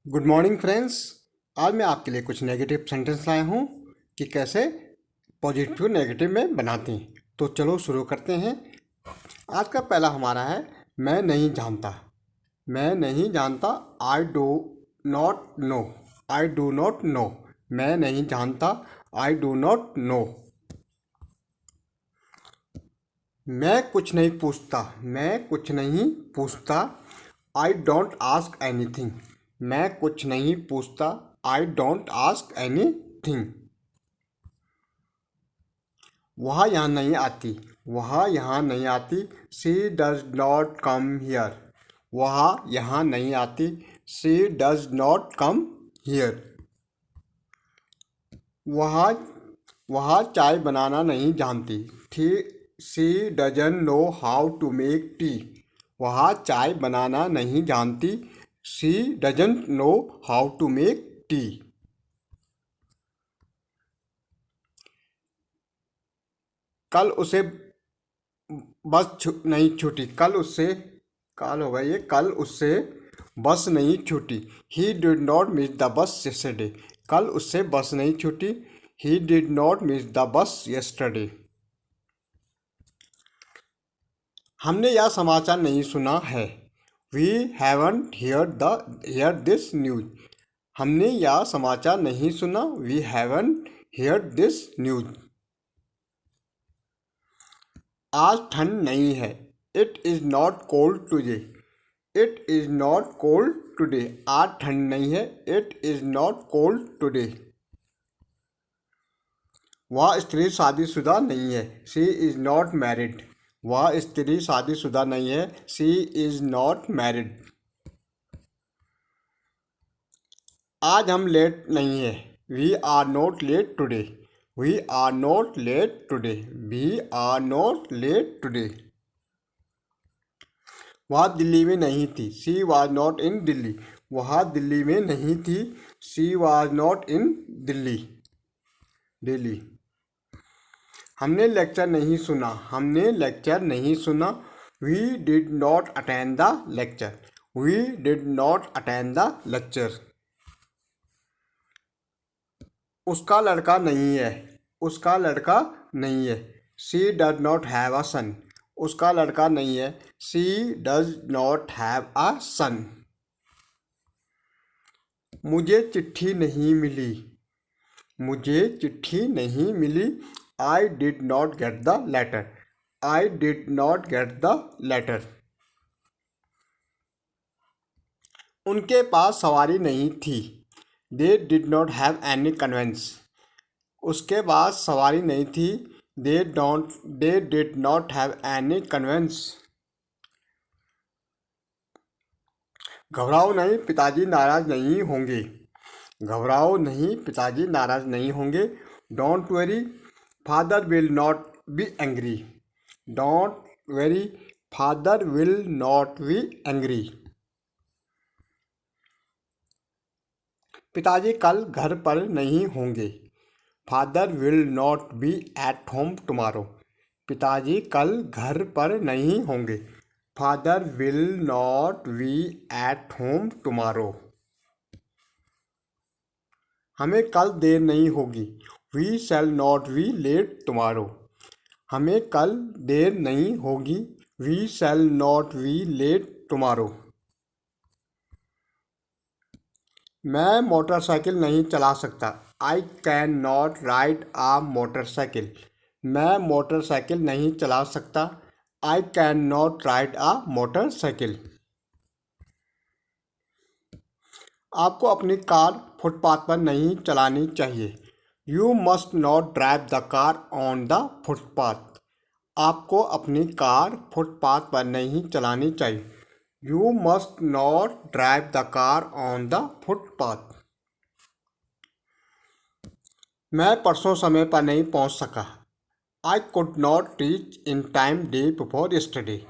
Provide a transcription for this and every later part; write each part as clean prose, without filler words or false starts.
Good morning friends. आज मैं आपके लिए कुछ नेगेटिव सेंटेंस लाया हूँ कि कैसे पॉजिटिव नेगेटिव में बनाते हैं। तो चलो शुरू करते हैं। आज का पहला हमारा है मैं नहीं जानता। मैं नहीं जानता, I do not know. I do not know. मैं नहीं जानता, आई डू नॉट नो। मैं कुछ नहीं पूछता। मैं कुछ नहीं पूछता, आई डोंट आस्क एनीथिंग। मैं कुछ नहीं पूछता, आई डोंट आस्क एनीथिंग। वह यहाँ नहीं आती। वह यहाँ नहीं आती, she does not come here. वह यहाँ नहीं आती, she does not come here. वह वह चाय बनाना नहीं जानती थी, she doesn't know how to make tea. वह चाय बनाना नहीं जानती, she doesn't know how to make tea. कल उसे नहीं छूटी। कल होगा ये, कल उससे बस नहीं छूटी, he did not miss the bus yesterday. कल उससे बस नहीं छूटी, he did not miss the bus yesterday. हमने यह समाचार नहीं सुना है, we haven't hear this news. हमने यह समाचार नहीं सुना, we haven't hear this news. आज ठंड नहीं है, it is not cold today. It is not cold today. आज ठंड नहीं है, it is not cold today. वह स्त्री शादीशुदा नहीं है, शी इज़ नॉट मैरिड। वह स्त्री शादीशुदा नहीं है, शी इज़ नॉट मैरिड। आज हम लेट नहीं है, we are not late today. We are not late today. We are not late today. वह दिल्ली में नहीं थी, she was not in Delhi. वह दिल्ली में नहीं थी, she was not in Delhi Delhi. हमने लेक्चर नहीं सुना। हमने लेक्चर नहीं सुना, we did not attend the lecture. We did not attend the lecture. उसका लड़का नहीं है। उसका लड़का नहीं है, she does not have a son. उसका लड़का नहीं है, she does not have a son. मुझे चिट्ठी नहीं मिली। मुझे चिट्ठी नहीं मिली, I did not get the letter. I did not get the letter. उनके पास सवारी नहीं थी, they did not have any conveyance. उसके पास सवारी नहीं थी, they did not have any conveyance. घबराओ नहीं, पिताजी नाराज नहीं होंगे। घबराओ नहीं, पिताजी नाराज नहीं होंगे। Don't worry, father will not be angry. Don't worry, father will not be angry. पिताजी कल घर पर नहीं होंगे, father will not be at home tomorrow. पिताजी कल घर पर नहीं होंगे, father will not be at home tomorrow. हमें कल देर नहीं होगी, we shall not be late tomorrow. हमें कल देर नहीं होगी, we shall not be late tomorrow. मैं मोटरसाइकिल नहीं चला सकता, I can not ride a motorcycle. मैं मोटरसाइकिल नहीं चला सकता, I can not ride a motorcycle. आपको अपनी कार फुटपाथ पर नहीं चलानी चाहिए, you must not drive the car on the footpath. आपको अपनी कार फुटपाथ पर नहीं चलानी चाहिए, you must not drive the car on the footpath. मैं परसों समय पर नहीं पहुंच सका, I could not reach in time day before yesterday.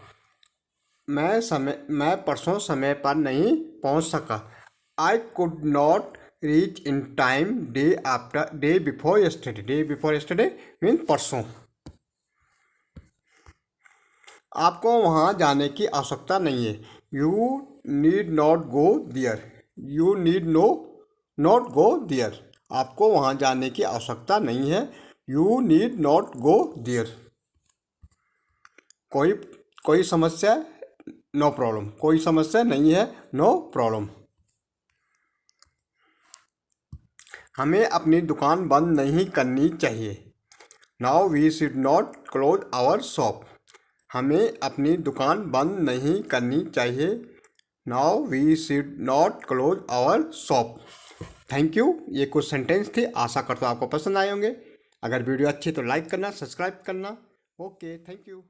मैं परसों समय पर नहीं पहुंच सका, I could not reach in time day before yesterday. Day before yesterday mean परसों। आपको वहाँ जाने की आवश्यकता नहीं है, you need not go there. You need not go there. आपको वहाँ जाने की आवश्यकता नहीं है। You need not go there. कोई समस्या, नो प्रॉब्लम। कोई समस्या नहीं है, नो प्रॉब्लम। हमें अपनी दुकान बंद नहीं करनी चाहिए। Now we should not close our shop. हमें अपनी दुकान बंद नहीं करनी चाहिए। Now we should not close our shop. Thank you. ये कुछ सेंटेंस थे, आशा करता हूँ आपको पसंद आए होंगे। अगर वीडियो अच्छी तो लाइक करना, सब्सक्राइब करना। Okay, thank you.